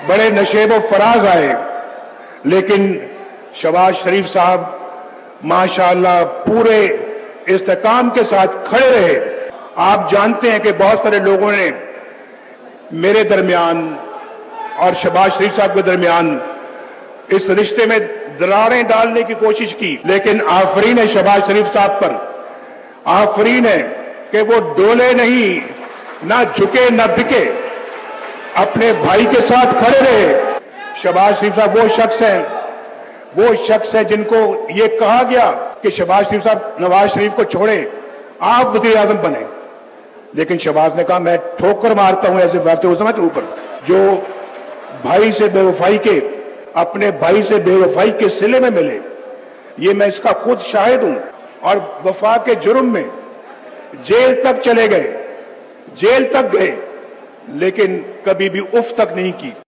बड़े नशेब व फराज आए, लेकिन शहबाज शरीफ साहब माशाअल्लाह पूरे इस्तेकाम के साथ खड़े रहे। आप जानते हैं कि बहुत सारे लोगों ने मेरे दरमियान और शहबाज शरीफ साहब के दरमियान इस रिश्ते में दरारें डालने की कोशिश की, लेकिन आफरीन है शहबाज शरीफ साहब पर, आफरीन है कि वो डोले नहीं, ना झुके ना बिके, अपने भाई के साथ खड़े रहे। शहबाज शरीफ साहब वो शख्स है जिनको ये कहा गया कि शहबाज शरीफ साहब नवाज शरीफ को छोड़े, आप वज़ीर आज़म बने, लेकिन शहबाज ने कहा मैं ठोकर मारता हूं ऐसे वाक़े के ऊपर जो भाई से बेवफाई के, अपने भाई से बेवफाई के सिले में मिले। ये मैं इसका खुद शाहिद हूं, और वफा के जुर्म में जेल तक चले गए, जेल तक गए, लेकिन कभी भी उफ तक नहीं की।